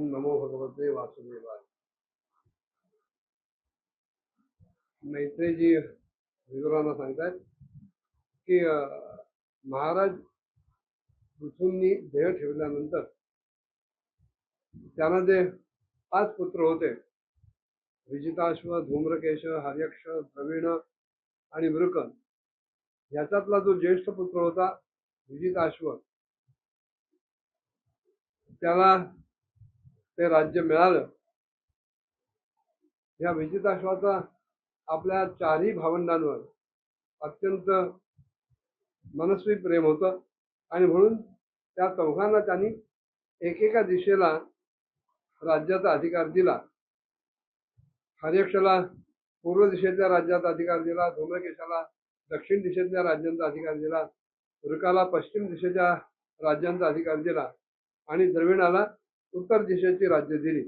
ओम नमो भगवते वासुदेवाय। मैत्रेयजी विदुरांना सांगतात की महाराज पृथूंनी देह ठेवल्यानंतर त्यांना जे 5 पुत्र होते, विजिताश्व, धूम्रकेश, हर्यक्ष, द्रविण आणि वृक, याच्यातला जो ज्येष्ठ पुत्र होता विजिताश्व, त्याला ते राज्य मिळालं. या विजिताश्वाचा आपल्या 4ही भावंडांवर अत्यंत मनस्वी प्रेम होतं आणि म्हणून त्या चौघांना त्यांनी एकेका दिशेला राज्याचा अधिकार दिला. हर्यक्षला पूर्व दिशेच्या राज्याचा अधिकार दिला, धूम्रकेशाला दक्षिण दिशेतल्या राज्यांचा अधिकार दिला, वृकाला पश्चिम दिशेच्या राज्यांचा अधिकार दिला आणि द्रविणाला उत्तर दिशेची राज्य दिली.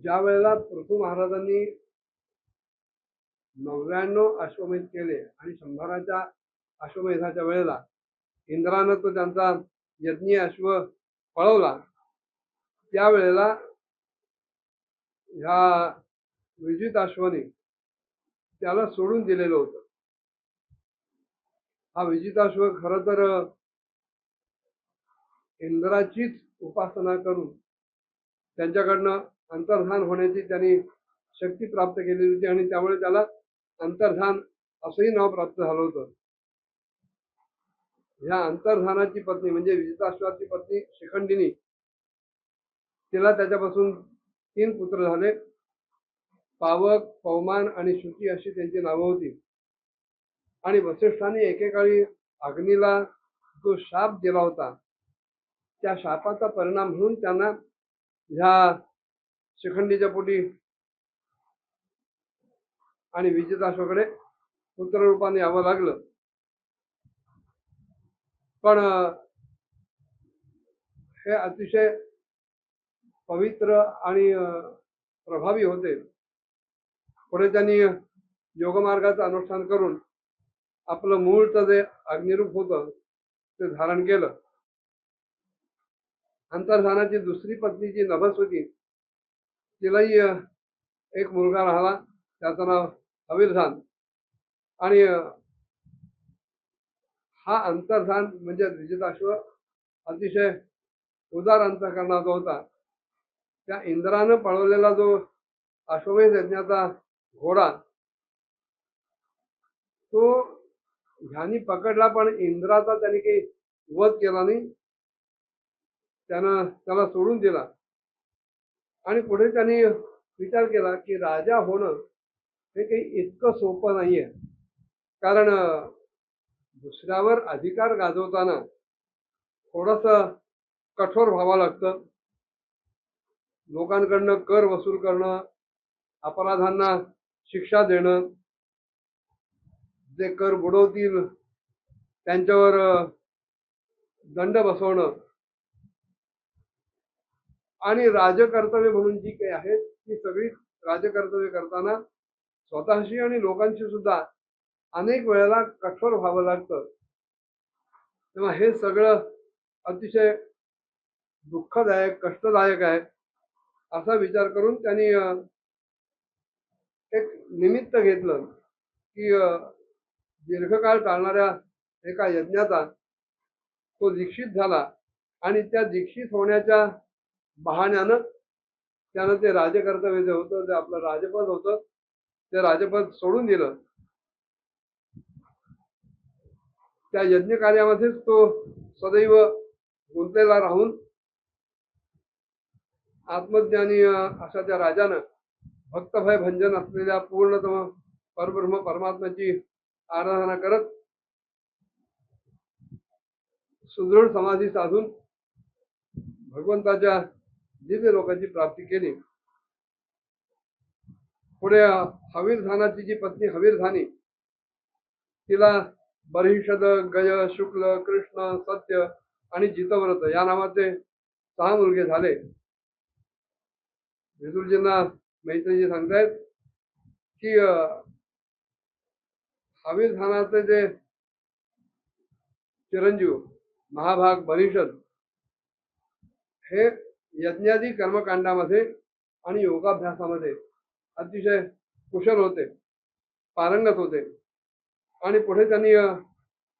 ज्या वेळेला पृथू महाराजांनी 99 अश्वमेध केले आणि 100च्या अश्वमेधाच्या वेळेला इंद्रानं तो त्यांचा यज्ञीय अश्व पळवला, त्यावेळेला ह्या विजिताश्वाने त्याला सोडून दिलेलं होतं. हा विजिताश्व खरं तर इंद्राचीच उपासना करून त्यांच्याकडनं अंतर्धान होण्याची त्यांनी शक्ती प्राप्त केलेली होती आणि त्यामुळे त्याला अंतर्धान असंही नाव प्राप्त झालं होतं. ह्या अंतर्धानाची पत्नी म्हणजे विजिताश्वाची पत्नी शिखंडिनी, तिला त्याच्यापासून 3 पुत्र झाले. पावक, पवमान आणि शुची अशी त्यांची नावं होती. आणि वसिष्ठांनी एकेकाळी अग्नीला जो शाप दिला होता, त्या शापाचा परिणाम म्हणून त्यांना ह्या शिखंडीच्या पोटी आणि विजिताश्वाकडे पुत्ररूपाने यावं लागलं. पण हे अतिशय पवित्र आणि प्रभावी होते. पुढे त्यांनी योगमार्गाचं अनुष्ठान करून आपलं मूळचं जे अग्निरूप होतं ते धारण केलं. अंतर्धानाची दुसरी पत्नी जी नभस होती, तिलाही एक मुलगा राहिला, त्याचं नाव हवीरधान. आणि हा अंतर्धान म्हणजे विजिताश्व अतिशय उदार अंतःकरणाचा होता. त्या इंद्रानं पळवलेला जो अश्वमेध यज्ञाचा घोडा, तो ह्यानी पकडला, पण इंद्राचा त्याने काही वध केला नाही. त्यानं त्याला सोडून दिला. आणि पुढे त्यांनी विचार केला की राजा होणं हे काही इतकं सोपं नाहीये. कारण दुसऱ्यावर अधिकार गाजवताना थोडंसं कठोर व्हावं लागतं. लोकांकडनं कर वसूल करणं, अपराधांना शिक्षा देणं, जे कर बुडवतील त्यांच्यावर दंड बसवणं, आणि राजकर्तव्य म्हणून जी काही आहेत ती सगळी राजकर्तव्य करताना स्वतःशी आणि लोकांशी सुद्धा अनेक वेळेला कठोर व्हावं लागतं. तेव्हा हे सगळं अतिशय दुःखदायक, कष्टदायक आहे. असा विचार करून त्यांनी एक निमित्त घेतलं की दीर्घकाळ चालणाऱ्या एका यज्ञाचा तो दीक्षित झाला आणि त्या दीक्षित होण्याच्या बहाण्यानं त्यानं ते राजकर्तव्य जे होतं, ते आपलं राजपद होतं, ते राजपद सोडून दिलं. त्या यज्ञ कार्यामध्येच तो सदैव गुंतलेला राहून आत्मज्ञानी अशा त्या राजानं भक्तभय भंजन असलेल्या पूर्णतम परब्रह्म परमात्म्याची आराधना करत सुदृढ समाधी साधून भगवंताच्या दिव्य लोकांची प्राप्ती केली. पुढे हवीरधानाची जी पत्नी हवीरधानी, तिला बर्हिषद, गय, शुक्ल, कृष्ण, सत्य आणि जितव्रत या नावाचे 6 मुलगे झाले. विदुरजींना मैत्रेयजी सांगतायत की हवीरधानाचे जे चिरंजीव महाभाग बर्हिषद, हे यज्ञादी कर्मकांडामध्ये आणि योगाभ्यासामध्ये अतिशय कुशल होते, पारंगत होते आणि पुढे त्यांनी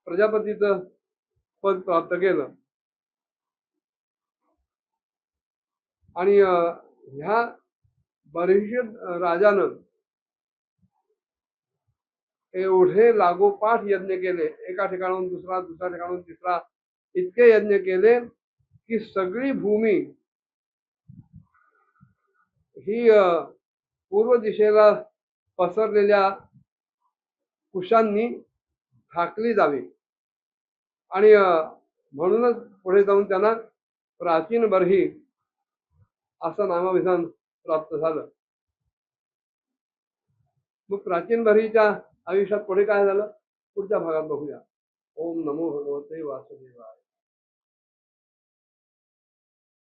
प्रजापतीचं पद प्राप्त केलं. आणि ह्या बर्हिषद राजानं एवढे लागोपाठ यज्ञ केले, एका ठिकाणाहून दुसरा, दुसऱ्या ठिकाणाहून तिसरा, इतके यज्ञ केले की सगळी भूमी ही पूर्व दिशेला पसरलेल्या कुशांनी झाकली जावी. आणि म्हणूनच पुढे जाऊन त्यांना प्राचीन बर्ही असं नामविधान प्राप्त झालं. मग प्राचीन बर्हीच्या आयुष्यात पुढे काय झालं पुढच्या भागात बघूया. ओम नमो भगवते वासुदेवाय.